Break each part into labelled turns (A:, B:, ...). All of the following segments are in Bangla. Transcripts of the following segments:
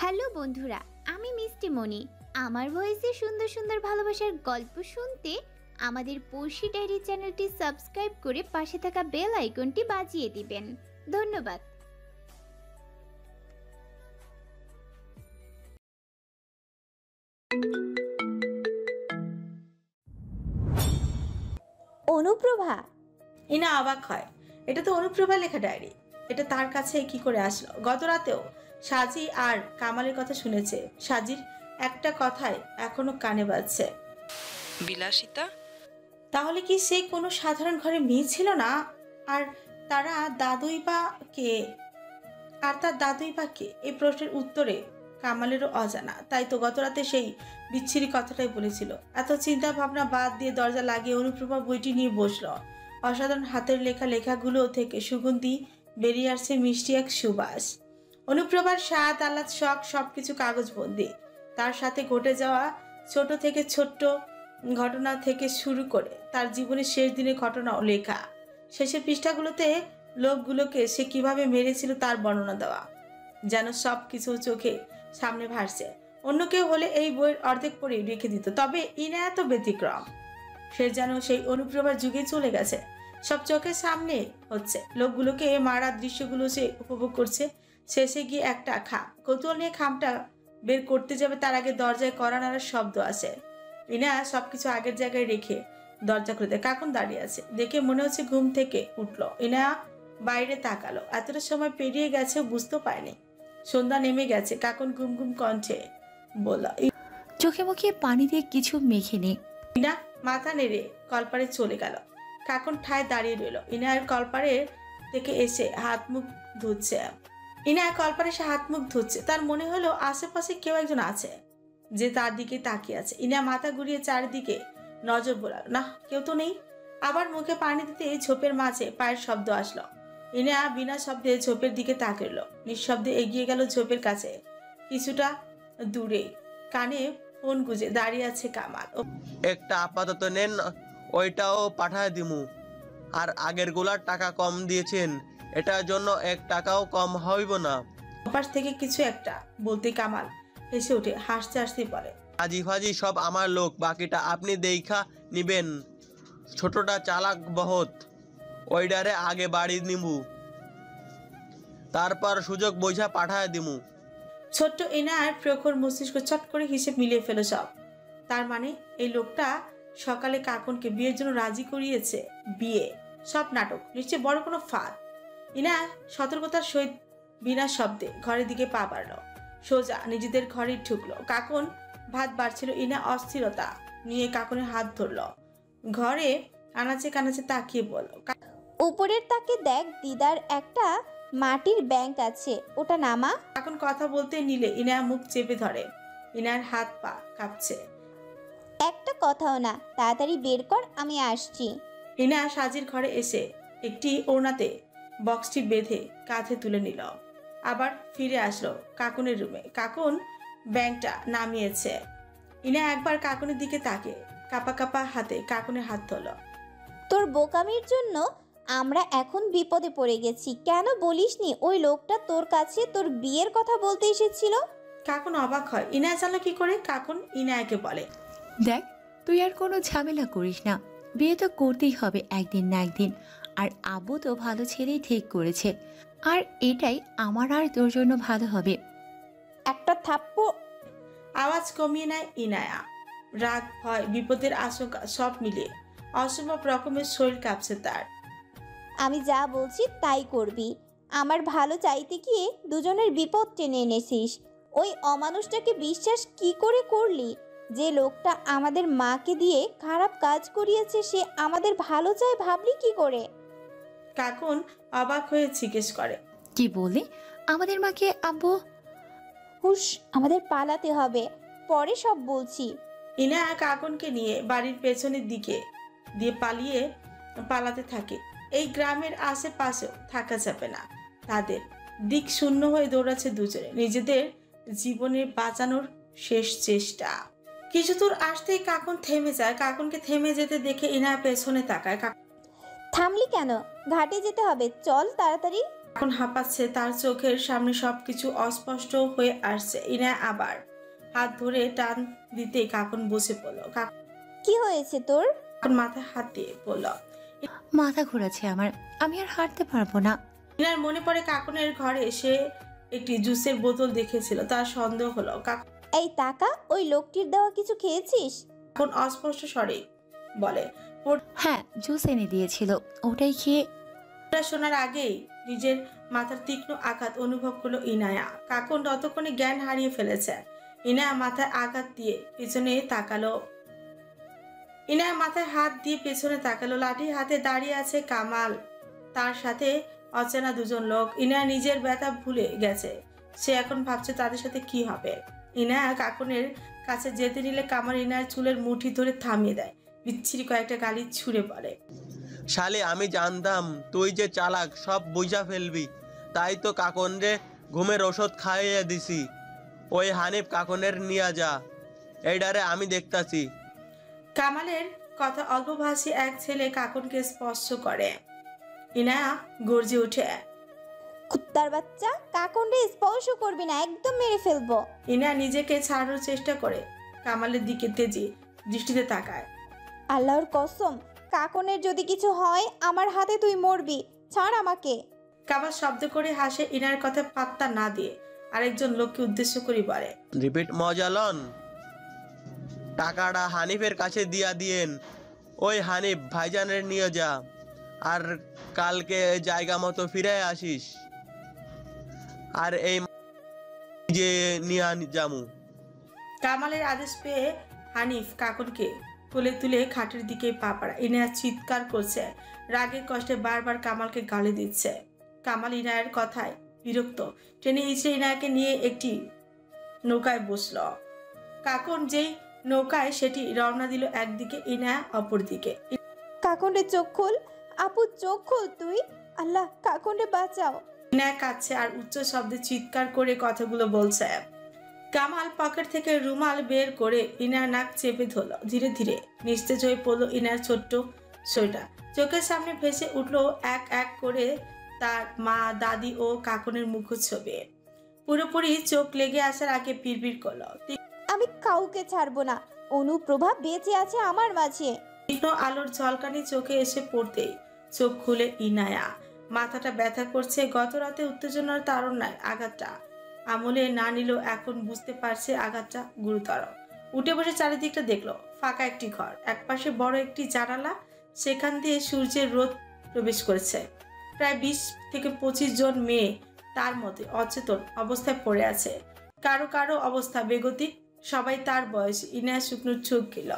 A: হ্যালো বন্ধুরা, আমি মিষ্টি মনি। আমার ভয়েসে সুন্দর সুন্দর ভালোবাসার গল্প শুনতে আমাদের পড়শি ডায়েরি চ্যানেলটি সাবস্ক্রাইব করে পাশে থাকা বেল আইকনটি বাজিয়ে দিবেন। ধন্যবাদ।
B: অনুপ্রভা।
C: ইনা অবাক হয়, এটা তো অনুপ্রভা লেখা ডায়েরি। এটা তার কাছে কি করে আসলো? গত রাতেও সাজি আর কামালের কথা শুনেছে। সাজির একটা কথাই এখনো কানে বাজছে,
D: বিলাসিতা।
C: তাহলে কি সে কোনো সাধারণ ঘরে মেয়ে ছিল না? আর তারা দাদুই বা কে? তার দাদুই বা কে? এই প্রশ্নের উত্তরে কামালেরও অজানা। তাই তো গত রাতে সেই বিচ্ছিরি কথাটাই বলেছিল। এত চিন্তা ভাবনা বাদ দিয়ে দরজা লাগিয়ে অনুপ্রভা বইটি নিয়ে বসলো। অসাধারণ হাতের লেখাগুলো থেকে সুগন্ধি বেরিয়ে আসছে মিষ্টি এক সুবাস। অনুপ্রভার স্বাদ, আহ্লাদ, শখ সবকিছু কাগজবন্দি। তার সাথে ঘটে যাওয়া ছোট থেকে ছোট্ট ঘটনা থেকে শুরু করে তার জীবনের শেষ দিনের ঘটনাও লেখা। শেষের পৃষ্ঠাগুলোতে লোকগুলোকে সে কিভাবে মেরেছিল তার বর্ণনা দেওয়া, যেন সব কিছু চোখে সামনে ভাসছে। অন্য কেউ হলে এই বইয়ের অর্ধেক পড়ে রেখে দিত, তবে ইনা এত ব্যতিক্রম। সে যেন সেই অনুপ্রভার যুগে চলে গেছে। সব চোখের সামনে হচ্ছে, লোকগুলোকে মারার দৃশ্যগুলো সে উপভোগ করছে। শেষে গিয়ে একটা কৌতূহল নিয়ে খামটা বের করতে যাবে, তার আগে দরজায় কড়া নাড়ার শব্দ আসে। ইনা সবকিছু আগের জায়গায় রেখে দরজা খুলে দেয়। কাকুন দাঁড়িয়ে আছে, দেখে মনে হচ্ছে ঘুম থেকে উঠলো। ইনা বাইরে তাকালো। এতটা সময় পেরিয়ে গেছে বুঝতে পারেনি। সন্ধ্যা নেমে গেছে। কাকুন ঘুম ঘুম কণ্ঠে বলল,
E: চোখে মুখে পানি দিয়ে কিছু মেখে নে।
C: ইনা মাথা নেড়ে কলপারে চলে গেল। কাকুন ঠায় দাঁড়িয়ে রইল। ইনার কলপারের থেকে এসে হাত মুখ ধুচ্ছে। তার মনে হলো আশেপাশে কেউ একজন আছে যে তার দিকে তাকিয়ে আছে। ইনা মাথা ঘুরিয়ে চারিদিকে নজর বোলাল, না কেউ তো নেই। আবার মুখে পানি দিতে ঝোপের মাঝে পায়ের শব্দ আসলো। ইনা বিনা শব্দে ঝোপের দিকে তাকিয়ে রইল। নিঃশব্দে এগিয়ে গেল ঝোপের কাছে। কিছুটা দূরে কানে ফোন গুজে দাঁড়িয়ে আছে কামাল।
F: একটা আপাতত নেন, ওইটাও পাঠায় দিমু। আর আগের গুলার টাকা কম দিয়েছেন, এটার জন্য 1 টাকাও কম হইব না।
C: ওপাশ থেকে কিছু একটা বলতে কামাল হেসে উঠে হাসতে হাসতে বলে,
F: আজি ফাজি সব আমার লোক, বাকিটা আপনি দেখা নিবেন। ছোটটা চালাক বহুত, ওইডারে আগে বাড়ি নিবু, তারপর সুযোগ বোঝা পাঠায় দিমু।
C: ছোট্ট এনার প্রখর মস্তিষ্ক চট করে হিসেব মিলিয়ে ফেলো সব। তার মানে এই লোকটা সকালে কাকুনকে বিয়ের জন্য রাজি করিয়েছে। বিয়ে সব নাটক, নিশ্চয় বড় কোনো ফাঁদ। ইনা সতর্কতার সহিত বিনা শব্দে ঘরের দিকে পা বাড়ল। সোজা নিজেদের ঘরে ঢুকলো। কাকুন ভাত বাড়ছিল। ইনা অস্থিরতা নিয়ে কাকুনের হাত ধরল। ঘরে আনাচে কানাচে তাকিয়ে বলল,
B: উপরের তাকে দেখ, দিদার একটা মাটির ব্যাংক আছে, ওটা নামা।
C: কাকুন কথা বলতে নিলে ইনা মুখ চেপে ধরে। ইনার হাত পা কাঁপছে।
B: একটা কথাও না, তাড়াতাড়ি বের কর, আমি আসছি।
C: ইনা সাজির ঘরে এসে একটি ওড়নাতে বক্সটি বেঁধে কাঁধে তুলে নিল। আবার ফিরে আসলো কাকুনের রুমে। কাকুন ব্যাংকটা নামিয়েছে। ইনা একবার কাকুনের দিকে তাকে কাপা কাপা হাতে কাকুনের হাত ধরল।
B: তোর বোকামির জন্য আমরা এখন বিপদে পড়ে গেছি। কেন বলিসনি ওই লোকটা তোর কাছে তোর বিয়ের কথা বলতে এসেছিল?
C: কাকুন অবাক হয়। ইনা জানলো কি করে? কাকুন ইনায়াকে বলে,
E: দেখ, তুই আর কোনো ঝামেলা করিস না, বিয়ে তো করতেই হবে একদিন না একদিন। আর আব্বু তো ভালো ছেলেই ঠিক করেছে, আর এটাই আমার আর তোর জন্য ভালো হবে।
B: একটা থাপ্পড়।
C: আওয়াজ কমিয়ে নেয় ইনায়া। রাগ, ভয়, বিপদের আশঙ্কা সব মিলিয়ে অসম্ভব রকমের শরীর কাঁপছে তার।
B: আমি যা বলছি তাই করবি। আমার ভালো চাইতে গিয়ে দুজনের বিপদ টেনে এনেছিস। ওই অমানুষটাকে বিশ্বাস কি করে করলি? যে লোকটা আমাদের মাকে দিয়ে খারাপ কাজ করিয়েছে, সে আমাদের ভালো চায় ভাবলি কি করে?
C: কাকুন অবাক হয়ে জিজ্ঞেস করে,
E: কি বলে আমাদের মাকে? আব্বু
B: হুশ, আমাদের পালাতে হবে, পরে সব বলছি।
C: ইনা কাকুনকে নিয়ে বাড়ির পেছনের দিকে দিয়ে পালাতে থাকে। এই গ্রামের আশেপাশেও থাকা যাবে না তাদের। দিক শূন্য হয়ে দৌড়াচ্ছে দুজনে, নিজেদের জীবনে বাঁচানোর শেষ চেষ্টা। কিছু দূর আসতেই কাকুন থেমে যায়। কাকুনকে থেমে যেতে দেখে ইনা পেছনে তাকায়।
B: থামলি কেন? ঘাটে যেতে হবে, চল তাড়াতাড়ি।
C: এখন হাঁপাচ্ছে, তার চোখের সামনে সবকিছু অস্পষ্ট হয়ে আসছে। ইনায়া আবার হাত ধরে টান দিতে কাকুন বসে পড়ল।
B: কি হয়েছে তোর?
C: কাকুন মাথায় হাত দিয়ে বলল।
E: মাথা ঘোরাচ্ছে আমার, আমি আর হাঁটতে পারবো না।
C: ইনার মনে পড়ে কাকুনের ঘরে এসে একটি জুসের বোতল দেখেছিল, তার সন্দেহ হলো।
B: এই টাকা ওই লোকটির দেওয়া কিছু খেয়েছিস?
C: কাকুন অস্পষ্ট স্বরে বলে।
E: হ্যাঁ, জুস এনে দিয়েছিল, ওটাই খেয়ে।
C: ওটা শোনার আগেই নিজের মাথার তীক্ষ্ণ আঘাত অনুভব করলো ইনায়া। কাকুন ততক্ষণে জ্ঞান হারিয়ে ফেলেছে। ইনায়া মাথায় আঘাত দিয়ে পেছনে তাকালো। ইনায়া মাথায় হাত দিয়ে পেছনে তাকালো। লাঠি হাতে দাঁড়িয়ে আছে কামাল, তার সাথে অচেনা দুজন লোক। ইনায়া নিজের ব্যথা ভুলে গেছে, সে এখন ভাবছে তাদের সাথে কি হবে। ইনায়া কাকুনের কাছে যেতে নিলে কামাল ইনায়ার চুলের মুঠি ধরে থামিয়ে দেয়, বিচ্ছিরি কয়েকটা গালি ছুঁড়ে পড়ে।
F: শালি আমি জানতাম তুই যে চালাক, সব বুঝা ফেলবি, তাই তো কাকনরে ঘুমের ওষুধ খাইয়ে দিছি। ওই হানিফ কাকনের নিয়ে যা, এইডারে আমি দেখতাছি।
C: কামালের কথা অল্পভাষী এক ছেলে কাকুনকে স্পর্শ করে। ইনায়া গর্জে ওঠে।
B: কুত্তার বাচ্চা, কাকনরে স্পর্শ করবি না, একদম মেরে ফেলবো।
C: ইনায়া নিজেকে ছাড়ানোর চেষ্টা করে, কামালের দিকে তেজি দৃষ্টিতে তাকায়।
B: আল্লাহর কসম, কাকনের যদি কিছু হয় আমার হাতে তুই মরবি, ছাড় আমাকে।
C: কামাল শব্দ করে হাসে। ইনার কথা পাত্তা না দিয়ে আরেকজন লোককে উদ্দেশ্য করে বলে।
F: রিপিট মজা লন, টাকাটা হানিফের কাছে দিয়া দিয়েন। ওই হানিফ ভাইজানের নিয়ে যা, আর কালকে জায়গা মতো ফিরে আসিস। আর এই যে নিয়ে জামু।
C: কামালের আদেশ পেয়ে হানিফ কাকুনকে কোলে তুলে খাটের দিকে পা পাড়া। ইনায়া চিৎকার করছে, রাগের কষ্টে বারবার কামালকে গালি দিচ্ছে। কামাল ইনায়ের কথায় বিরক্ত, ট্রেনে ইচ্ছে ইনায়াকে নিয়ে একটি নৌকায় বসল। কাকুন যেই নৌকায় সেটি রওনা দিল একদিকে, ইনায়া অপর দিকে।
B: কাকনরে চোখ খোল, আপু চোখ খোল তুই। আল্লাহ, কাকনরে বাঁচাও।
C: ইনায়া কাঁদছে আর উচ্চ শব্দে চিৎকার করে কথাগুলো বলছে। কামাল পকেট থেকে রুমাল বের করে ইনার নাক চেপে ধরল। ধীরে ধীরে নিস্তেজ হয়ে পড়লো ইনার ছোট্ট শরীরটা। চোখের সামনে ভেসে উঠলো এক এক করে তার মা, দাদি ও কাকুনের মুখচ্ছবি। পুরোপুরি চোখ লেগে আসার আগে পিড়পিড় করলো।
B: আমি কাউকে ছাড়বো না, অনুপ্রভা বেঁচে আছে আমার মাঝে।
C: তীক্ষ্ণ আলোর ঝলকানি চোখে এসে পড়তেই চোখ খুলে ইনায়া। মাথাটা ব্যথা করছে, গত রাতে উত্তেজনার তাড়নায় আঘাতটা আমলে না নিলেও এখন বুঝতে পারছে আঘাতটা গুরুতর। উঠে বসে চারিদিকটা দেখলো, ফাঁকা একটি ঘর, একপাশে বড় একটি জানালা, সেখান দিয়ে সূর্যের রোদ প্রবেশ করেছে। প্রায় 20 থেকে 25 জন মেয়ে তার মধ্যে অচেতন অবস্থায় পড়ে আছে। কারো কারো অবস্থা বেগতিক, সবাই তার বয়স। ইনায়া শুকনো চোখ গেল।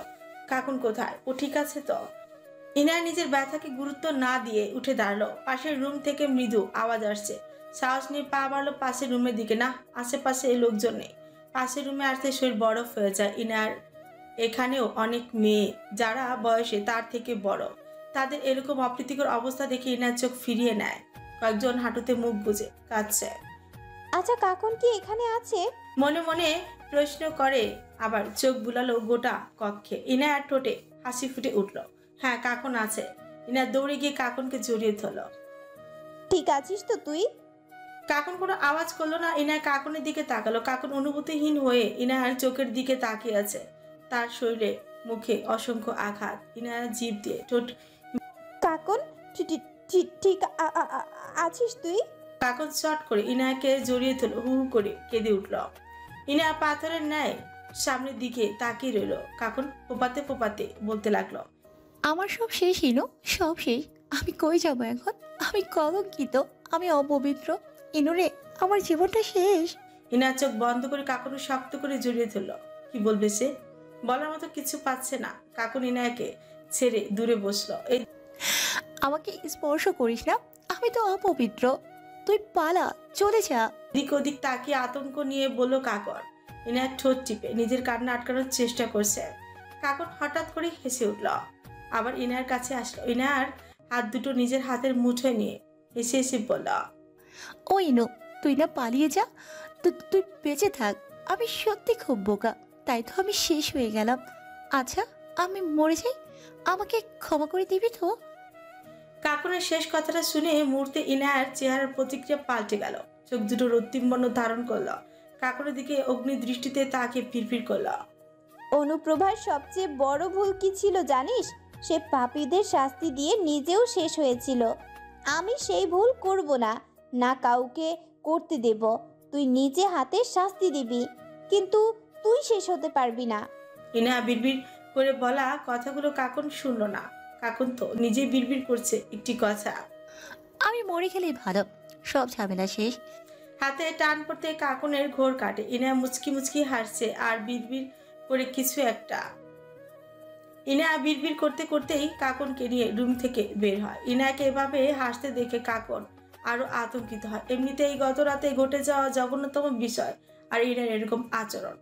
C: কাকুন কোথায়? ও ঠিক আছে তো? ইনায়া নিজের ব্যথাকে গুরুত্ব না দিয়ে উঠে দাঁড়ালো। পাশের রুম থেকে মৃদু আওয়াজ আসছে। সাহস নিয়ে পা বাড়লো পাশের রুমের দিকে। না, আশেপাশে লোকজন নেই। পাশের রুমে আসতে শরীর বরফ হয়ে যায় ইনার। এখানেও অনেক মেয়ে যারা বয়সে তার থেকে বড়, তাদের এরকম অপ্রীতিকর অবস্থা দেখে ইনার চোখ ফিরিয়ে নেয়। কয়েকজন হাঁটুতে মুখ গুজে কাঁদছে।
B: আচ্ছা, কাকন কি এখানে আছে?
C: মনে মনে প্রশ্ন করে, আবার চোখ বুলালো গোটা কক্ষে। ইনায়ার ঠোঁটে হাসি ফুটে উঠল। হ্যাঁ, কাকুন আছে। ইনার দৌড়ে গিয়ে কাকুনকে জড়িয়ে ধরল।
B: ঠিক আছিস তো তুই?
C: কাকুন কোনো আওয়াজ করলো না। ইনায়া কাকুনের দিকে তাকালো। কাকুন অনুভূতিহীন হয়ে ইনায়ার চোখের দিকে তাকিয়ে আছে। তার শরীরে মুখে অসংখ্য আঘাত। ইনায়া জিভ দিয়ে ঠোঁট।
B: কাকন ঠিক আছিস তুই?
C: কাকুন চট করে ইনায়াকে জড়িয়ে ধরল। হু হু করে কেঁদে উঠল। ইনায়া পাথরের ন্যায় সামনের দিকে তাকিয়ে রইল। কাকুন ফোপাতে ফোপাতে বলতে লাগলো,
E: আমার সব শেষ ইনু, সব শেষ। আমি কই যাব এখন? আমি কলঙ্কিত, আমি অপবিত্র। ইনুরে, আমার জীবনটা শেষ।
C: ইনার চোখ বন্ধ করে কাকুন শক্ত করে জড়িয়ে ধরল। কি বলবে সে? বলার মতো কিছু পাচ্ছে না। কাকুন ইনায়াকে ছেড়ে দূরে বসলো। এই
E: আমাকে স্পর্শ করিস না, আমি তো অপবিত্র। তুই পালা, চলে যা।
C: দিক ওদিক তাকিয়ে আতঙ্ক নিয়ে বলল কাকন। ইনার ঠোঁট টিপে নিজের কান্না আটকানোর চেষ্টা করছে। কাকন হঠাৎ করে হেসে উঠল, আবার ইনার কাছে আসলো। ইনার হাত দুটো নিজের হাতের মুঠোয় নিয়ে হেসে হেসে বলল,
E: ও ইনু, তুই না পালিয়ে যা, তুই বেঁচে থাক। আমি সত্যি খুব বোকা, তাই তো আমি শেষ হয়ে গেলাম। আচ্ছা, আমি মরে যাই, আমাকে ক্ষমা করে দিবি তো?
C: কাকুনের শেষ কথাটা শুনে মুহূর্তে ইনায়ার চেহারার প্রতিক্রিয়া পাল্টে গেল। চোখ দুটো রক্তিম বর্ণ ধারণ করলো। কাকুরের দিকে অগ্নি দৃষ্টিতে তাকে ফিরফির করলো।
B: অনুপ্রভার সবচেয়ে বড় ভুল কি ছিল জানিস? সে পাপীদের শাস্তি দিয়ে নিজেও শেষ হয়েছিল। আমি সেই ভুল করব না, না কাউকে করতে দেব। তুই নিজে হাতে শাস্তি দিবি, কিন্তু তুই শেষ হতে পারবি না।
C: ইনা বিড়বিড় করে বলা কথাগুলো কাকুন শুনলো না। কাকুন তো নিজেই বিড়বিড় করছে একটি কথা।
E: আমি মরে গেলেই ভালো, সব ঝামেলা শেষ।
C: হাতে টান পড়তে কাকুনের ঘোর কাটে। ইনা মুচকি মুচকি হাসছে আর বিড়বিড় করে কিছু একটা। ইনা বিড়বিড় করতে করতেই কাকুনকে নিয়ে রুম থেকে বের হয়। ইনাকে এভাবে হাসতে দেখে কাকুন আরো আতঙ্কিত হয়। এমনিতেই গত রাতে ঘটে যাওয়া জঘন্যতম বিষয়, আর ইনার এরকম আচরণ।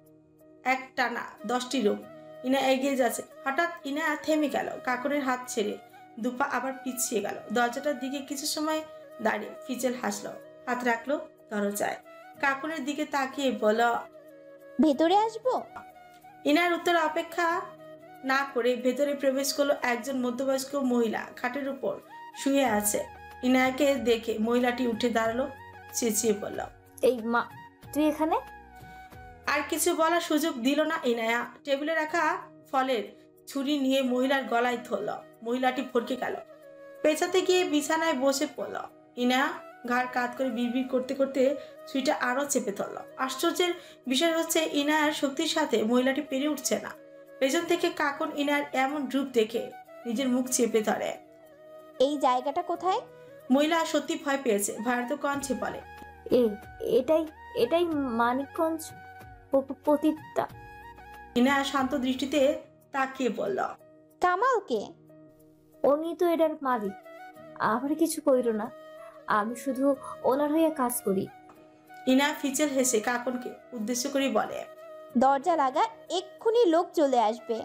C: এক টানা 10টি রুম ইনা এগিয়ে যাচ্ছে। হঠাৎ ইনা থেমে গেল। কাকুনের হাত ছেড়ে দুপা আবার পিছিয়ে গেল। দরজাটার দিকে কিছু সময় দাঁড়িয়ে ফিচেল হাসলো, হাত রাখলো দরজায়। কাকুনের দিকে তাকিয়ে বলল,
B: ভেতরে আসবো?
C: ইনার উত্তর অপেক্ষা না করে ভেতরে প্রবেশ করলো একজন মধ্যবয়স্ক মহিলা। খাটের উপর শুয়ে আছে। ইনায়াকে দেখে মহিলাটি উঠে দাঁড়ালো, চেঁচিয়ে বলল,
G: এই মা, তুই এখানে?
C: আর কিছু বলার সুযোগ দিল না ইনায়া। টেবিলে রাখা ফলের ছুরি নিয়ে মহিলার গলায় ধরল। মহিলাটি ফরকে গেল, পেছাতে গিয়ে বিছানায় বসে পড়ল। ইনায়া ঘাড় কাত করে বিড়বিড় করতে করতে ছুরিটা আরো চেপে ধরল। আশ্চর্যের বিষয় হচ্ছে ইনায়ার শক্তির সাথে মহিলাটি পেরে উঠছে না। পেছন থেকে কাকুন ইনার এমন রূপ দেখে নিজের মুখ চেপে ধরে।
B: এই জায়গাটা কোথায়?
C: মহিলা সত্যি ভয় পেয়েছে। ভয়ার্ত কণ্ঠে বলে,
G: এটাই এটাই মানিকগঞ্জ পতিতা।
C: ইনা শান্ত দৃষ্টিতে তাকিয়ে বলল,
B: কামালকে?
G: উনি তো এটার মালিক। আমার কিছু কইরো না, আমি শুধু ওনার হয়ে কাজ করি।
C: ইনা ফিচেল হেসে কাকুনকে উদ্দেশ্য করে বলে,
B: দরজা লাগা, এক্ষুনি লোক চলে আসবে।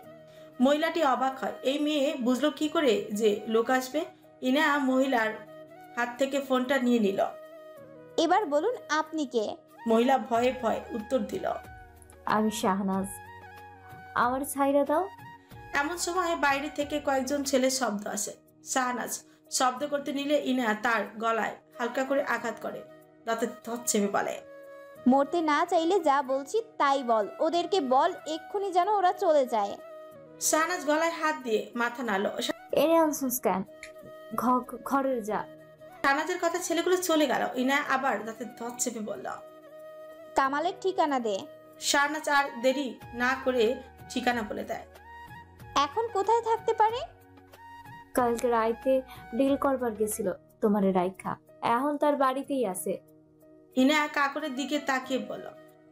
C: মহিলাটি অবাক হয়। এই মেয়ে বুঝলো কি করে যে লোক আসবে? ইনা মহিলার হাত থেকে ফোনটা নিয়ে নিল।
B: এবার বলুন আপনি কে?
C: মহিলা ভয়ে ভয়ে উত্তর দিল,
G: আমি শাহনাজ, আমার ছাইরা দাও।
C: এমন সময় বাইরে থেকে কয়েকজন ছেলের শব্দ আসে। শাহনাজ শব্দ করতে নিলে ইনা তার গলায় হালকা করে আঘাত করে। দাঁতে ধর চেপে বলে,
B: মরতে না চাইলে যা বলছি তাই বল। ওদেরকে বল এক্ষুনি যেন ওরা চলে যায়।
C: শাহনাজ গলায় হাত দিয়ে মাথা নাড়ল।
G: এনে আনসুন স্ক্যান, ঘরের যা।
C: শাহনাজের কথা ছেলেগুলো চলে গেল। ইনা আবার দাঁতে ধর চেপে বলল,
B: কামালের ঠিকানা দে।
C: শাহনাজ আর দেরি না করে ঠিকানা বলে দেয়।
B: এখন কোথায় থাকতে পারে?
G: কালকে রাইতে ডিল করবার গেছিল তোমারে রাইখা, এখন তার বাড়িতেই আছে।
C: ইনা কাকুরের দিকে তাকিয়ে বলল,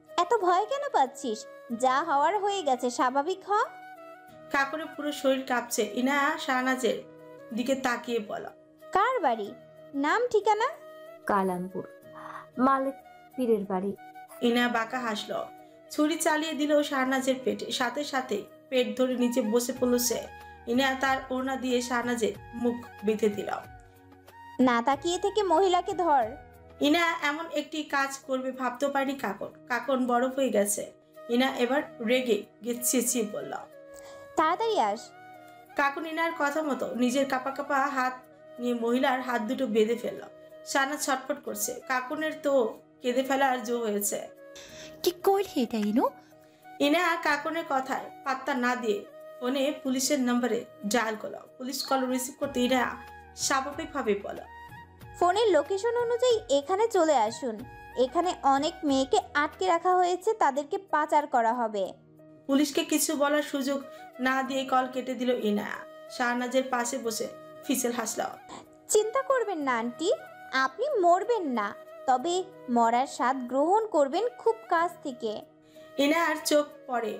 B: এত ভয় কেন পাচ্ছিস? যা হওয়ার হয়ে গেছে, স্বাভাবিক হ।
C: কাকুরের পুরো শরীর কাঁপছে। ইনা শাহনাজের দিকে তাকিয়ে বলল,
B: কার বাড়ি? নাম ঠিকানা?
G: কালামপুর, মালিক পীরের বাড়ি।
C: ইনা বাঁকা হাসলো। ছুরি চালিয়ে দিল শাহনাজের পেটে। সাথে সাথে পেট ধরে নিচে বসে পড়ল সে। ইনা তার ওড়না দিয়ে শাহনাজের মুখ বেঁধে দিল।
B: না তাকিয়ে থেকে মহিলাকে ধর।
C: ইনা এমন একটি কাজ করবে ভাবতে পারেনি কাকন। কাকন বরফ হয়ে গেছে। ইনা এবার রেগে চেঁচিয়ে বলল,
B: তাড়াতাড়ি আস।
C: কাকুন ইনার কথা মতো নিজের কাপা কাপা হাত নিয়ে মহিলার হাত দুটো বেঁধে ফেলল। শাহনাজ ছটফট করছে। কাকুনের তো কেঁদে ফেলার জো হয়েছে।
E: কি করলি এটা ইনু?
C: ইনা কাকুনের কথায় পাত্তা না দিয়ে ফোনে পুলিশের নম্বরে ডায়াল করল। পুলিশ কল রিসিভ করতে ইনা স্বাভাবিকভাবে বলল,
B: ফোনের লোকেশন অনুযায়ী এখানে চলে আসুন। এখানে অনেক মেয়েকে আটকে রাখা হয়েছে, তাদেরকে পাচার করা হবে।
C: পুলিশকে কিছু বলার সুযোগ না দিয়ে কল কেটে দিল ইনা। শাহনাজের পাশে বসে ফিসেল হাসল।
B: চিন্তা করবেন না আন্টি, আপনি মরবেন না, তবে মরার স্বাদ গ্রহণ করবেন খুব কাছ থেকে।
C: ইনার চোখ পড়ে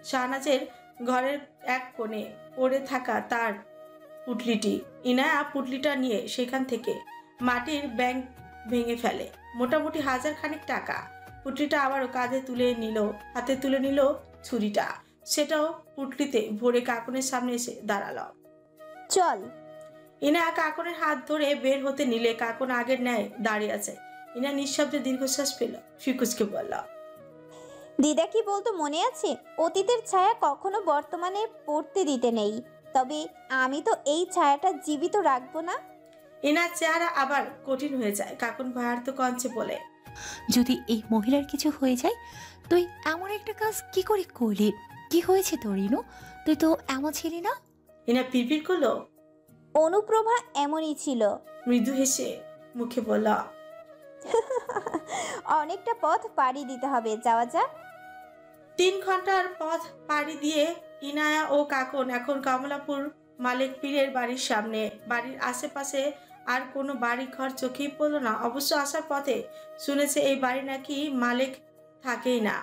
C: শাহনাজের ঘরের এক কোণে পড়ে থাকা তার পুটলিটি। ইনা পুটলিটা নিয়ে সেখান থেকে মাটির ব্যাংক ভেঙে ফেলে। মোটামুটি 1000 খানিক টাকা। পুটলিটা আবারও কাঁধে তুলে নিল, হাতে তুলে নিল ছুরিটা। সেটাও পুটলিতে ভরে কাকুনের সামনে এসে দাঁড়ালো।
B: চল।
C: ইনা কাকুনের হাত ধরে বের হতে নিলে কাকুন আগের ন্যায় দাঁড়িয়ে আছে। ইনা নিঃশব্দে দীর্ঘশ্বাস পেল। ফিকুজকে বলল,
B: দিদা কি বলতো মনে আছে? অতীতের ছায়া কখনো বর্তমানে পড়তে দিতে নেই, তবে আমি তো এই ছায়াটা জীবিত রাখবো না।
C: ইনার চেহারা আবার কঠিন হয়ে যায়। কাকুন ভয়ার্থ কঞ্চে বলে,
E: যদি এই মহিলার কিছু হয়ে যায়, তুই এমন একটা কাজ কি করে করলি? কি হয়েছে তোর ইনু? তুই তো এমন ছিলি না।
C: ইনা পিরপির করলো।
B: অনুপ্রভা এমনই ছিল।
C: মৃদু হেসে মুখে বলল,
B: অনেকটা পথ পাড়ি দিতে হবে, যাওয়া যাক।
C: 3 ঘন্টার পথ পাড়ি দিয়ে ইনায়া ও কাকন এখন কমলাপুর মালিক পীরের বাড়ির সামনে। বাড়ির আশেপাশে আর কোনো বাড়ি ঘর চোখেই পড়লো না। অবশ্য আসার পথে শুনেছে এই বাড়ি নাকি মালিক থাকেই না,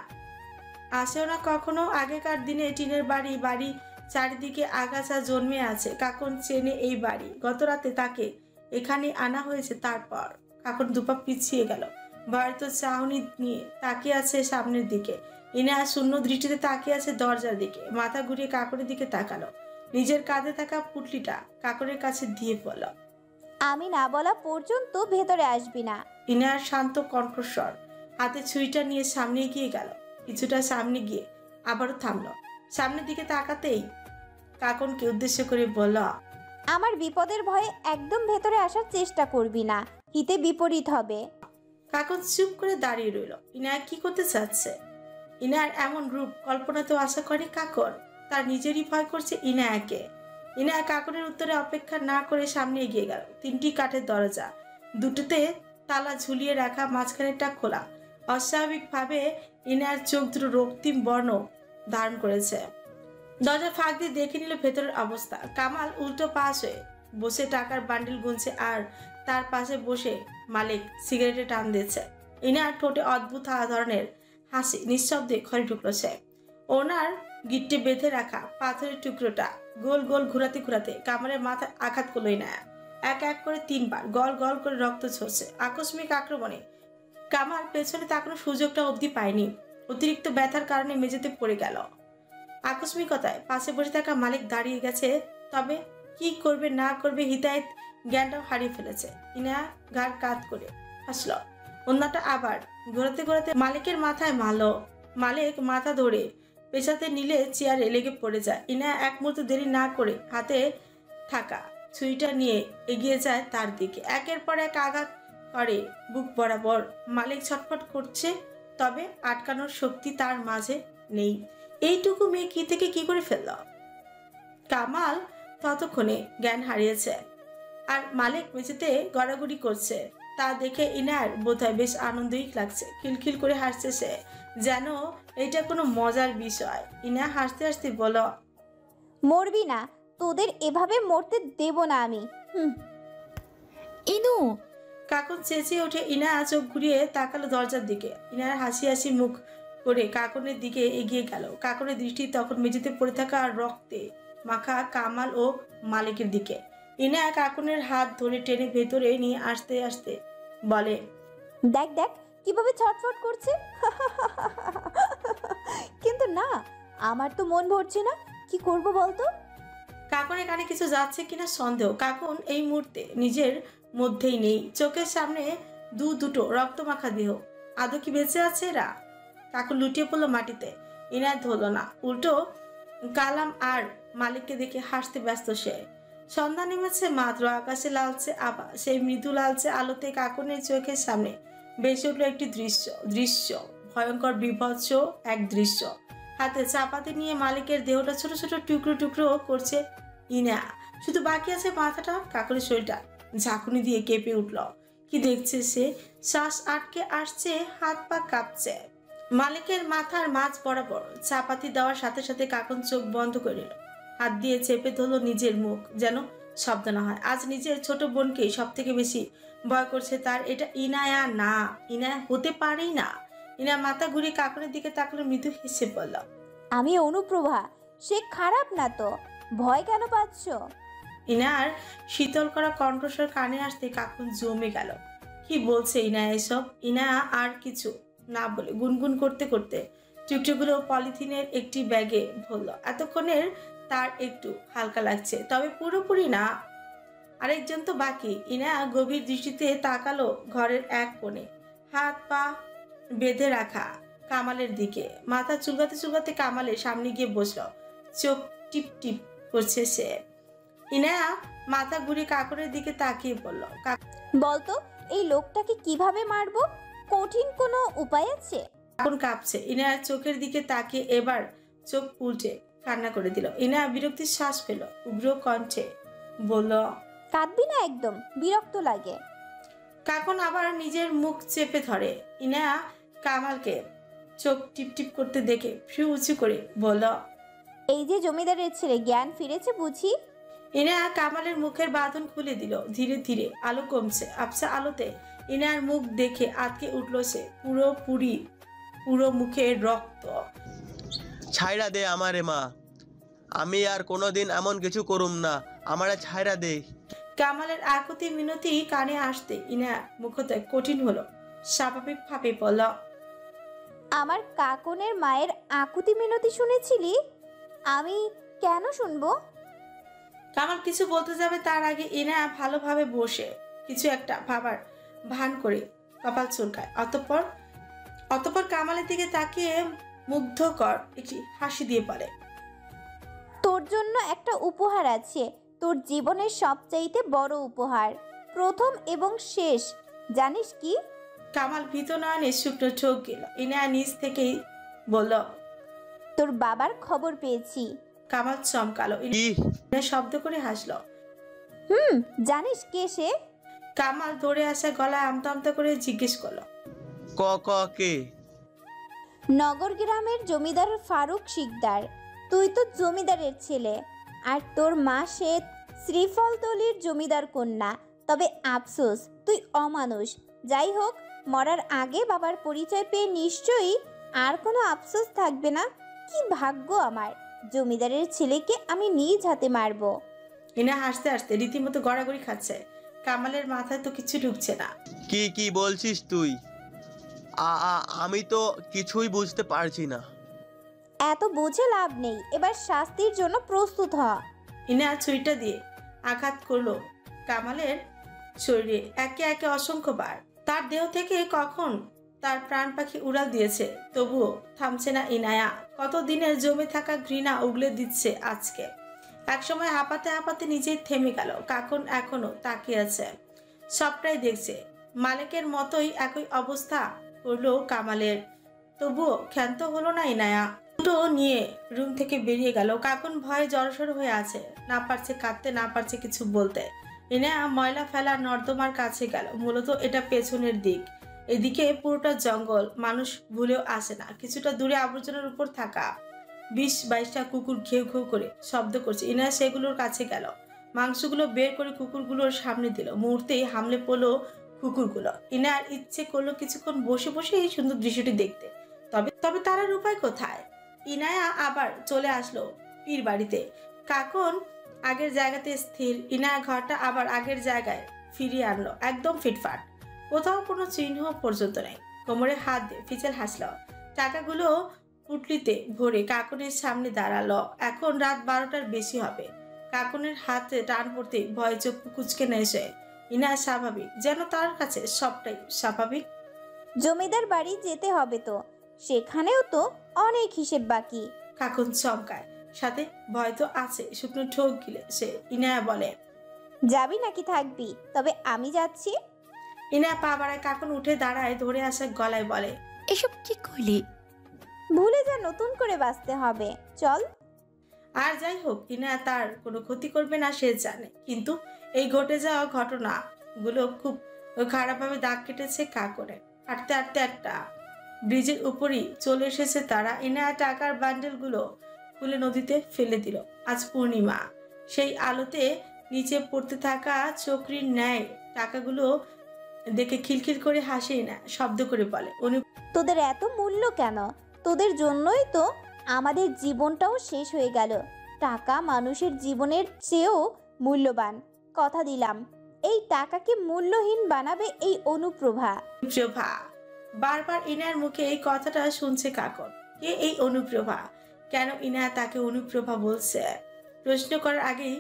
C: আসেও না কখনো। আগেকার দিনে টিনের বাড়ি চারিদিকে আগাছা জন্মে আছে। কাকন চেনে এই বাড়ি, গত রাতে তাকে এখানে আনা হয়েছে। তারপর কাকন দুপা পিছিয়ে গেল, ভয়তো চাহনি নিয়ে তাকিয়ে আছে সামনের দিকে। ইনা শূন্য দৃষ্টিতে তাকিয়ে আছে দরজার দিকে। মাথা ঘুরিয়ে কাকনের দিকে তাকালো, নিজের কাঁধে থাকা পুটলিটা কাকনের কাছে দিয়ে বলল,
B: আমি না বলা পর্যন্ত ভেতরে আসবি না।
C: ইনার শান্ত কণ্ঠস্বর। হাতে ছুরিটা নিয়ে সামনে এগিয়ে গেল। কিছুটা সামনে গিয়ে আবারও থামলো। সামনের দিকে তাকাতেই কাকনকে উদ্দেশ্য করে বলল,
B: আমার বিপদের ভয়ে একদম ভেতরে আসার চেষ্টা করবি না, হিতে বিপরীত হবে।
C: কাকন চুপ করে দাঁড়িয়ে রইল। ইনা কি করতে চাচ্ছে? ইনার এমন রূপ কল্পনাতেও আশা করে কাকন। তার নিজেরই ভয় করছে ইনায়াকে। ইনায়া কাকনের উত্তরে অপেক্ষা না করে সামনে এগিয়ে গেল। 3টি কাঠের দরজা, দুটোতে তালা ঝুলিয়ে রাখা, মাঝখানেরটা খোলা। অস্বাভাবিকভাবে ইনার চোখ দুটো রক্তিম বর্ণ ধারণ করেছে। দরজা ফাঁক দিয়ে দেখে নিল ভেতরের অবস্থা। কামাল উল্টো পাশ হয়ে বসে টাকার বান্ডিল গুনছে, আর তার পাশে বসে মালিক সিগারেটে টান দিচ্ছে। ইনার ঠোঁটে অদ্ভুত ধরনের হাসি, নিঃশব্দে ঘরে ঢুকলো সে। ওনার গিট্টে বেঁধে রাখা পাথরের টুকরোটা গোল গোল ঘুরাতে ঘুরাতে কামালের মাথায় আঘাত করলো ইনায়া। এক এক করে 3 বার গল গল করে রক্ত ঝরছে। আকস্মিক আক্রমণে কামাল পেছনে তাকানোর সুযোগটা অবধি পায়নি। অতিরিক্ত ব্যথার কারণে মেঝেতে পড়ে গেল। আকস্মিকতায় পাশে বসে থাকা মালিক দাঁড়িয়ে গেছে, তবে কি করবে না করবে হিতায়ত জ্ঞানটাও হারিয়ে ফেলেছে। ইনা ঘাড় কাত করে হাসলো। অন্যটা আবার ঘোরাতে ঘোরাতে মালিকের মাথায় মারল। মালিক মাথা ধরে পেছাতে নিলে চেয়ারে লেগে পড়ে যায়। ইনা এক মুহূর্ত দেরি না করে হাতে থাকা ছুরিটা নিয়ে এগিয়ে যায় তার দিকে। একের পর এক আঘাত করে বুক বরাবর। মালিক ছটফট করছে, তবে আটকানোর শক্তি তার মাঝে নেই। এইটুকু মেয়ে কি থেকে কি করে ফেলল? কামাল ততক্ষণে জ্ঞান হারিয়েছে, আর মালিক মেঝেতে গড়াগড়ি করছে। তা দেখে ইনার বোধহয় বেশ আনন্দই লাগছে। খিলখিল করে হাসছে সে, যেন এটা কোনো মজার বিষয়। ইনা হাসতে হাসতে বলল,
B: মরবি না, তোদের এভাবে মরতে দেব না আমি।
E: ইনু!
C: কাকন চেঁচিয়ে ওঠে। ইনা চোখ ঘুরিয়ে তাকালো দরজার দিকে। ইনার হাসি হাসি মুখ করে কাকনের দিকে এগিয়ে গেল। কাকনের দৃষ্টি তখন মেঝেতে পড়ে থাকা রক্তে মাখা কামাল ও মালিকের দিকে। ইনা কাকনের হাত ধরে টেনে ভেতরে নিয়ে আসতে আসতে বলে,
B: দেখ দেখ কিভাবে ছটফট করছে। কিন্তু না, আমার তো মন ভরছে না, কি করব বলতো?
C: কাকনের কানে কিছু যাচ্ছে কিনা সন্দেহ। কাকন এই মুহূর্তে নিজের মধ্যেই নেই। চোখের সামনে দুটো রক্তমাখা দেহ। আদৌ কি বেঁচে আছে এরা? কাকন লুটিয়ে পড়লো মাটিতে। ইনায় ধরল না, উল্টো কালাম আর মালিককে দেখে হাসতে ব্যস্ত সে। সন্ধ্যা নেমেছে মাত্র, আকাশে লালচে আভা। সেই মৃদু লালচে আলোতে কাকনের চোখের সামনে বেশি উঠলো একটি দৃশ্য, ভয়ঙ্কর বিভৎস এক দৃশ্য। হাতে চাপাতি নিয়ে মালিকের দেহটা ছোট ছোট টুকরো টুকরো করছে ইনা। শুধু বাকি আছে মাথাটা। কাকনের শরীরটা ঝাঁকুনি দিয়ে কেঁপে উঠল। কি দেখছে সে? শ্বাস আটকে আসছে, হাত পা কাঁপছে। মালিকের মাথার মাঝ বরাবর চাপাতি দেওয়ার সাথে সাথে কাকন চোখ বন্ধ করে নিল। হাত দিয়ে চেপে ধরল নিজের মুখ, যেন শব্দ না হয়। আজ নিজের ছোট বোনকে সব থেকে বেশি ভয় করছে তার। এটা ইনায়া না, ইনায়া হতে পারেই না। ইনা মাথা ঘুরিয়ে কাকনের দিকে তাকালো, মৃদু হেসে বলল,
B: আমি অনুপ্রভা, সে খারাপ না তো, ভয় কেন পাচ্ছ?
C: ইনার শীতল করা কণ্ঠস্বর কানে আসতে কাকন জমে গেল। কি বলছে ইনা এসব? ইনা আর কিছু না বলে গুনগুন করতে করতে টুকটুকগুলো পলিথিনের একটি ব্যাগে ভরল। এতক্ষণের তার একটু হালকা লাগছে, তবে পুরোপুরি না। আরেকজন তো বাকি। ইনা গভীর দৃষ্টিতে তাকালো ঘরের এক কোণে হাত পা বেঁধে রাখা কামালের দিকে। মাথা চুলকাতে চুলকাতে কামালের সামনে গিয়ে বসলো। চোখ টিপ টিপ করছে সে। ইনা মাথা ঘুরে কাকনের দিকে তাকিয়ে পড়ল।
B: বলতো এই লোকটাকে কিভাবে মারবো? কঠিন কোনো উপায় আছে?
C: কাকন কাঁপছে। ইনায়ার চোখের দিকে তাকিয়ে এবার চোখ উল্টে কান্না করে দিল। ইনায়া বিরক্তির শ্বাস পেল, উগ্র কণ্ঠে বলল,
B: কাঁদবি না একদম, বিরক্ত লাগে।
C: কাকন আবার নিজের মুখ চেপে ধরে। ইনায়া কামালকে চোখ টিপটিপ করতে দেখে ফ্রি উঁচু করে বলল,
B: এই যে জমিদারের ছেলে, জ্ঞান ফিরেছে বুঝি?
C: ইনায়া কামালের মুখের বাঁধন খুলে দিল। ধীরে ধীরে আলো কমছে। আবছা আলোতে ইনায়ার মুখ দেখে আটকে উঠল সে। পুরো মুখে রক্ত।
F: ছাইড়া দে আমারে মা, আমি আর কোনোদিন এমন কিছু করুম না, আমারে ছাইড়া দে।
C: কামালের আকুতি মিনতি কানে আসতে ইনায়া মুখতে কঠিন হলো। স্বাভাবিকভাবে বলল,
B: আমার কাকনের মায়ের আকুতি মিনতি শুনেছিলি? আমি কেন শুনবো?
C: কামাল কিছু বলতে যাবে তার আগে ইনায়া ভালোভাবে বসে কিছু একটা ভাবার ভান করে কপাল চুলকায়। অতঃপর কামালের দিকে তাকিয়ে মুগ্ধকর একটি হাসি দিয়ে বলে,
B: তোর জন্য একটা উপহার আছে, তোর জীবনের সবচাইতে বড় উপহার, প্রথম এবং শেষ। জানিস কি?
C: কামাল ভীত নয়নে শুকনো চোখ গেল। ইনায়া নিজ থেকেই বলল,
B: তোর বাবার খবর পেয়েছি।
C: কামাল চমকালো।
F: কি?
C: ইনায়া শব্দ করে হাসলো।
B: জানিস কে সে?
C: কামাল দৌড়ে আসা গলায় আমতা আমতা করে জিজ্ঞেস করলো,
F: ক ক কে?
B: নগর গ্রামের জমিদার ফারুক শিকদার। তুই তো জমিদারের ছেলে, আর তোর মা সে শ্রীফলতলির জমিদার কন্যা। তবে আফসোস, তুই অমানুষ। যাই হোক, মরার আগে বাবার পরিচয় পেয়ে নিশ্চয়ই আর কোনো আফসোস থাকবে না। কি ভাগ্য আমার, জমিদারের ছেলেকে আমি নিজ হাতে মারবো।
C: ইনা হাসতে হাসতে রীতিমতো গড়াগড়ি খাচ্ছে। কামালের মাথায় তো কিছু ঢুকছে না।
F: কি কি বলছিস তুই? আমি তো কিছুই বুঝতে পারছি না।
B: এত বুঝে লাভ নেই, এবার শাস্তির জন্য প্রস্তুত হ।
C: ইনা ছুরিটা দিয়ে আঘাত করলো কামালের শরীরে একে একে অসংখ্যবার। তার দেহ থেকে কখন তার প্রাণ পাখি উড়াল দিয়েছে, তবুও থামছে না ইনায়া। কতদিনের জমে থাকা ঘৃণা উগলে দিচ্ছে আজকে। একসময় হাঁপাতে হাঁপাতে নিজেই থেমে গেল। কাকন এখনো তাকিয়ে আছে, সবটাই দেখছে। মালিকের মতোই একই অবস্থা করলো কামালের, তবুও ক্ষান্ত হলো না ইনায়া। দুটো নিয়ে রুম থেকে বেরিয়ে গেল। কাকন ভয়ে জড়সড় হয়ে আছে, না পারছে কাঁদতে, না পারছে কিছু বলতে। ইনায়া ময়লা ফেলা নর্দমার কাছে গেল। মূলত এটা পেছনের দিক। এদিকে পুরোটা জঙ্গল, মানুষ ভুলেও আসে না। কিছুটা দূরে আবর্জনার উপর থাকা 20-22টা কুকুর ঘেউ ঘেউ করে শব্দ করছে। ইনায়া সেগুলোর কাছে গেল, মাংসগুলো বের করে কুকুরগুলোর সামনে দিল। মুহূর্তেই হামলে পড়লো কুকুরগুলো। ইনায়ার ইচ্ছে করলো কিছুক্ষণ বসে বসে এই সুন্দর দৃশ্যটি দেখতে, তবে তার আর উপায় কোথায়? ইনায়া আবার চলে আসলো পীর বাড়িতে। কাকন আগের জায়গাতে স্থির। ইনায়া ঘরটা আবার আগের জায়গায় ফিরিয়ে আনলো, একদম ফিটফাট, কোথাও কোনো চিহ্ন পর্যন্ত নেই। কোমরে হাত দিয়ে ফিচেল হাসলো। টাকাগুলো পুটলিতে ভরে কাকনের সামনে দাঁড়ালো। এখন রাত 12টার বেশি হবে। কাকনের হাতে টান পড়তে ভয়ে চোখ কুচকে নেছে। ইনায়া স্বাভাবিক, যেন তার কাছে সবটাই স্বাভাবিক।
B: জমিদার বাড়ি যেতে হবে তো, সেখানেও তো অনেক হিসেব বাকি।
C: কাকন চমকায়, সাথে ভয় তো আছে। শুকনো ঠোক গিলে সে ইনায়া বলে,
B: যাবি নাকি থাকবি? তবে আমি যাচ্ছি।
C: ইনায়া পা বাড়ায়। কাকন উঠে দাঁড়ায়, ধরে আসা গলায় বলে,
E: এসব কি করলি?
B: ভুলে যা, নতুন করে বাঁচতে হবে, চল।
C: আর যাই হোক, ইনায়া তার কোনো ক্ষতি করবে না সে জানে, কিন্তু এই ঘটে যাওয়া ঘটনাগুলো খুব খারাপভাবে দাগ কেটেছে কাকনের। হাঁটতে হাঁটতে একটা ব্রিজের উপরই চলে এসেছে তারা। ইনায়া টাকার বান্ডেলগুলো খুলে নদীতে ফেলে দিল। আজ পূর্ণিমা, সেই আলোতে নিচে পড়তে থাকা চক্রির ন্যায় টাকাগুলো দেখে খিলখিল করে হাসে না, শব্দ করে বলে,
B: তোদের এত মূল্য কেন? তোদের জন্যই তো আমাদের জীবনটাও শেষ হয়ে গেল। টাকা মানুষের জীবনের চেয়েও মূল্যবান। কথা দিলাম, এই টাকাকে মূল্যহীন বানাবে এই অনুপ্রভা।
C: অনুপ্রভা। বারবার ইনায়ার মুখে এই কথাটা শুনছে কাকন। কে এই অনুপ্রভা? কেন ইনায়া তাকে অনুপ্রভা বলছে? প্রশ্ন করার আগেই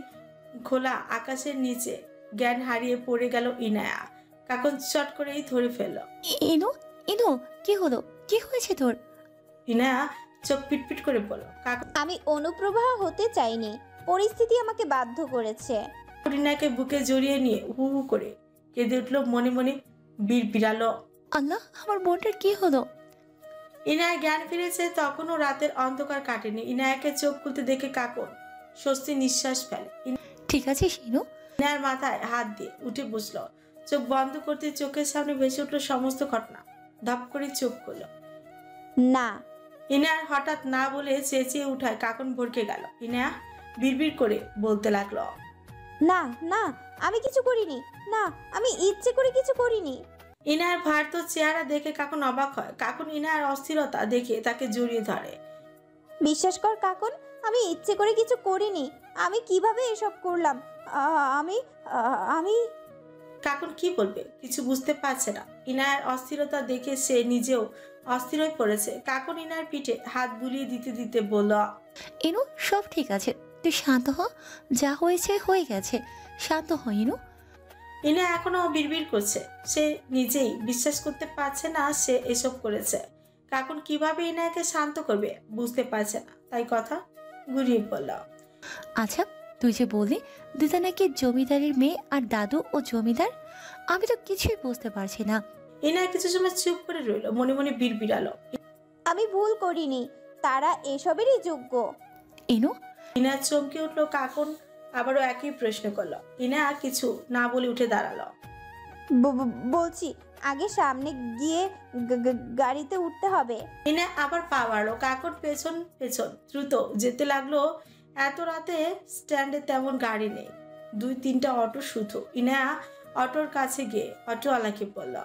C: খোলা আকাশের নিচে জ্ঞান হারিয়ে পড়ে গেল ইনায়া। কাকন চট করেই ধরে ফেলল।
E: ইনু, ইনু, কি হলো? কি হয়েছে তোর?
C: ইনায়া চোখ পিটপিট করে বলল, কাকন
B: আমি অনুপ্রভা হতে চাইনি, পরিস্থিতি আমাকে বাধ্য করেছে।
C: ইনায়াকে বুকে জড়িয়ে নিয়ে হু হু করে কেঁদে উঠলো, মনে মনে বিড়বিড়ালো।
E: আল্লাহ, আমার বোনটার কি হলো?
C: ইনায়া জ্ঞান ফিরেছে, তখনও রাতের অন্ধকার কাটেনি। ইনায়াকে চোখ খুলতে দেখে কাকন স্বস্তি নিঃশ্বাস ফেলে।
E: ঠিক আছে শিনু?
C: ইনায়ার মাথায় হাত দিয়ে উঠে বসলো। চোখ বন্ধ করতে চোখের সামনে ভেসে উঠলো সমস্ত ঘটনা। ধপ করে চোখ খুলল।
B: না।
C: ইনায়ার হঠাৎ না বলে চেঁচিয়ে উঠায় কাকন ভরকে গেল। ইনায়া বিড়বিড় করে বলতে লাগলো,
B: না না, আমি কিছু করিনি। না, আমি ইচ্ছে করে কিছু করিনি।
C: ইনায়ার ভারত চেহারা দেখে কাকন অবাক হয়। কাকন ইনায়ার অস্থিরতা দেখে তাকে জড়িয়ে ধরে।
B: বিশ্বাস কর কাকন, আমি ইচ্ছে করে কিছু করিনি। আমি কিভাবে এসব করলাম? আমি আমি
C: কাকন কি বলবে কিছু বুঝতে পারছে না। ইনায়ার অস্থিরতা দেখে সে নিজেও অস্থির হয়ে পড়েছে। কাকন ইনায়ার পিঠে হাত বুলিয়ে দিতে দিতে বলল,
E: ইনু, সব ঠিক আছে, তুই শান্ত হ। যা হয়েছে হয়ে গেছে, শান্ত হ ইনু।
C: ইনা এখনো বিড়বিড় করছে। সে নিজেই বিশ্বাস করতে পারছে না সে এসব করেছে। কাকন কিভাবে ইনায়াকে শান্ত করবে বুঝতে পারছে না, তাই কথা ঘুরিয়ে বলল,
E: আচ্ছা, তুই যে বললি দিদা নাকি জমিদারের মেয়ে আর দাদু ও জমিদার, আমি তো কিছুই বুঝতে পারছি না।
C: ইনায়া কিছু সময় চুপ করে রইল, মনে মনে বিড়বিড়ালো।
B: আমি ভুল করিনি, তারা এসবেরই যোগ্য।
E: ইনু,
C: ইনায়া চমকে উঠলো। কাকন আবারও একই প্রশ্ন করলো। ইনায়া কিছু না বলে উঠে দাঁড়ালো।
B: বলছি, আগে সামনে গিয়ে গাড়িতে উঠতে হবে।
C: ইনায়া আবার পা বাড়লো। কাকন পেছন পেছন দ্রুত যেতে লাগলো। এত রাতে স্ট্যান্ডে তেমন গাড়ি নেই, 2-3টা অটো শুধু। ইনায়া অটোর কাছে গিয়ে অটোওয়ালাকে বলল,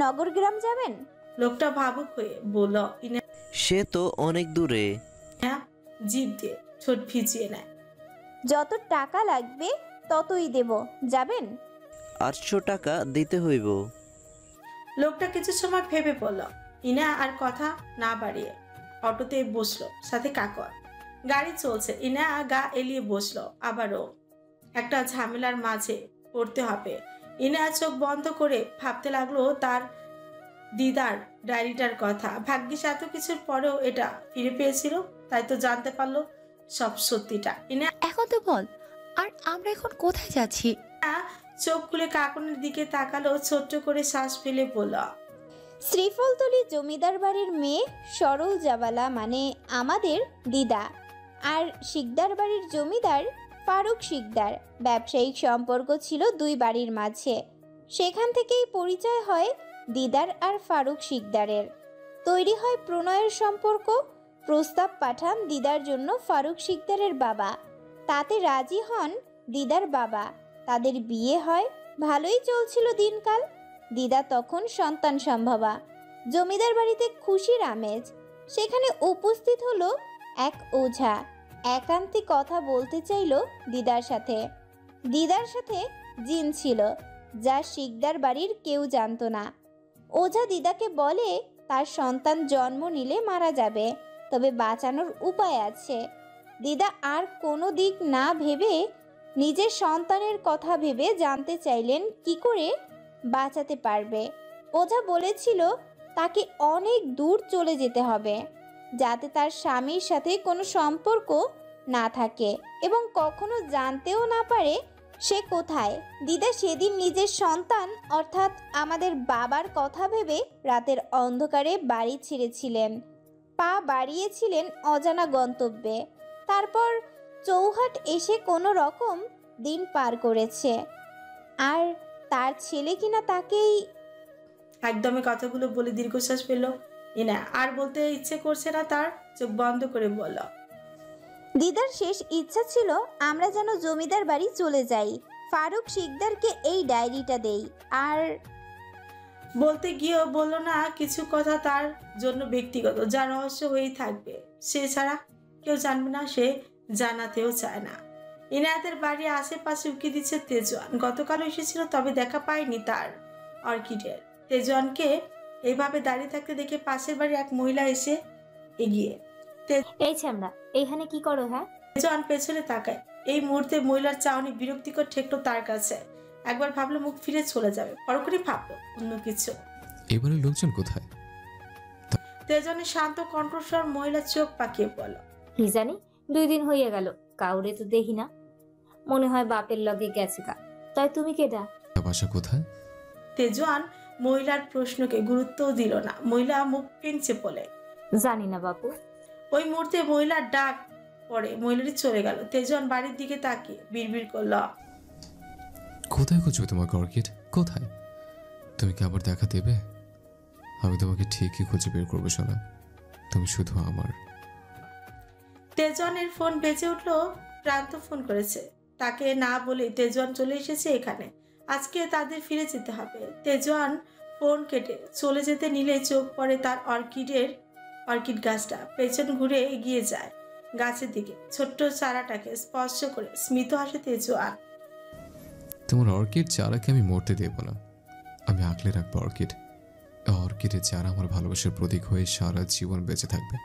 B: নগরগ্রাম যাবেন?
C: লোকটা ভাবুক হয়ে বলল। ইনায়া
H: সে তো অনেক দূরে।
C: জিভ দিয়ে ঠোঁট ভিজিয়ে নেয়।
B: যত টাকা লাগবে ততই দেব, যাবেন?
H: 800 টাকা দিতে হইব।
C: লোকটা কিছু সময় ভেবে বলল। ইনায়া আর কথা না বাড়িয়ে অটোতে বসলো, সাথে কাকন। গাড়ি চলছে। ইনায়া গা এলিয়ে বসলো। আবারও একটা ঝামেলার মাঝে পড়তে হবে। ইনায়া চোখ বন্ধ করে ভাবতে লাগলো তার দিদার ডায়েরিটার কথা। ভাগ্যিস এত কিছুর পরেও এটা ফিরে পেয়েছিল, তাই তো জানতে পারলো সব সত্যিটা। ইনায়া
E: এখন তো বল, আর আমরা এখন কোথায় যাচ্ছি?
C: চোখ খুলে কাকনের দিকে তাকালো, ছোট্ট করে শ্বাস ফেলে বলল,
B: শ্রীফলতলি জমিদার বাড়ির মেয়ে সরল জাবালা মানে আমাদের দিদা, আর শিকদার বাড়ির জমিদার ফারুক শিকদার। ব্যবসায়িক সম্পর্ক ছিল দুই বাড়ির মাঝে। সেখান থেকেই পরিচয় হয় দিদার আর ফারুক শিকদারের। তৈরি হয় প্রণয়ের সম্পর্ক। প্রস্তাব পাঠান দিদার জন্য ফারুক শিকদারের বাবা। তাতে রাজি হন দিদার বাবা। তাদের বিয়ে হয়। ভালোই চলছিল দিনকাল। দিদা তখন সন্তান সম্ভবা। জমিদার বাড়িতে খুশির আমেজ। সেখানে উপস্থিত হলো এক ওঝা। একান্তে কথা বলতে চাইল দিদার সাথে। দিদার সাথে জিন ছিল, যা শিকদার বাড়ির কেউ জানতো না। ওঝা দিদাকে বলে তার সন্তান জন্ম নিলে মারা যাবে, তবে বাঁচানোর উপায় আছে। দিদা আর কোনো দিক না ভেবে নিজের সন্তানের কথা ভেবে জানতে চাইলেন কি করে বাঁচাতে পারবে। ওঝা বলেছিল তাকে অনেক দূর চলে যেতে হবে, যাতে তার স্বামীর সাথে কোনো সম্পর্ক না থাকে এবং কখনো জানতেও না পারে সে কোথায়। দিদা সেদিন নিজের সন্তান অর্থাৎ আমাদের বাবার কথা ভেবে রাতের অন্ধকারে বাড়ি ছেড়েছিলেন, পা বাড়িয়েছিলেন অজানা গন্তব্যে। তারপর চৌহাট এসে কোনো রকম দিন পার করেছে। আর তার ছেলে কিনা তাকেই।
C: একদমই কথাগুলো বলে দীর্ঘশ্বাস পেল ইনায়া। আর বলতে ইচ্ছে করছে না তার, চোখ বন্ধ করে বলল,
B: দিদার শেষ ইচ্ছা ছিল আমরা যেন জমিদার বাড়ি চলে যাই, ফারুক শিকদারকে এই ডায়েরিটা দেই। আর
C: বলতে গিয়েও বলল না কিছু কথা তার জন্য ব্যক্তিগত, যা রহস্য হয়েই থাকবে। সে ছাড়া কেউ জানবে না, সে জানাতেও চায় না। ইনায়াতের বাড়ির আশেপাশে উকি দিচ্ছে তেজওয়ান। গতকালও এসেছিল, তবে দেখা পায়নি তার অর্কিডের। তেজওয়ানকে এইভাবে দাঁড়িয়ে থাকতে দেখে পাশের বাড়ির এক মহিলা এসে এগিয়ে।
G: এই ছ্যামড়া, এইখানে কি করো? হ্যাঁ,
C: তেজওয়ান পেছনে তাকায়। এই মুহূর্তে মহিলার চাউনি বিরক্তিকর ঠেকলো তার কাছে। একবার ভাবলো মুখ ফিরে চলে যাবে, পরক্ষণই ভাবলো অন্য কিছু।
I: এবারে লোকজন কোথায়?
C: তেজওয়ানের শান্ত কণ্ঠস্বর মহিলার চোখ পাকিয়ে বলল,
G: কি জানি, 2 দিন হইয়া গেল, কাউরে তো দেখি না। মনে হয় বাপের লগে গেছে গা। তাই তুমি কেডা?
I: বাসা কোথায়?
C: তেজওয়ান মহিলার প্রশ্নকে গুরুত্বও দিল না। মহিলা মুখ টেনছে বলে,
G: জানি না বাপু।
C: ওই মুহূর্তে মহিলার ডাক পড়ে মহিলাটি চলে গেল। তেজওয়ান বাড়ির দিকে তাকিয়ে বিড়বিড় করল,
I: কোথায় খুঁজবে তোমাকে অর্কিড? কোথায়? তুমি কি আবার দেখা দেবে? আমি তোমাকে ঠিকই খুঁজে বের করবো সোনা, তুমি শুধু আমার।
C: তেজওয়ানের ফোন বেজে উঠলো। প্রান্ত ফোন করেছে। তাকে না বলে তেজওয়ান চলে এসেছে এখানে। আজকে তাদের ফিরে যেতে হবে। তেজওয়ান ফোন কেটে চলে যেতে নিলে চোখ পড়ে তার অর্কিড গাছটা। পেছন ঘুরে এগিয়ে যায় গাছের দিকে। ছোট্ট চারাটাকে স্পর্শ করে স্মিত হাসে তেজওয়ান।
I: তোমার অর্কিড চারাকে আমি মরতে দেব না, আমি আগলে রাখবো অর্কিড। অর্কিডের চারা আমার ভালোবাসার প্রতীক হয়ে সারা জীবন বেঁচে থাকবে।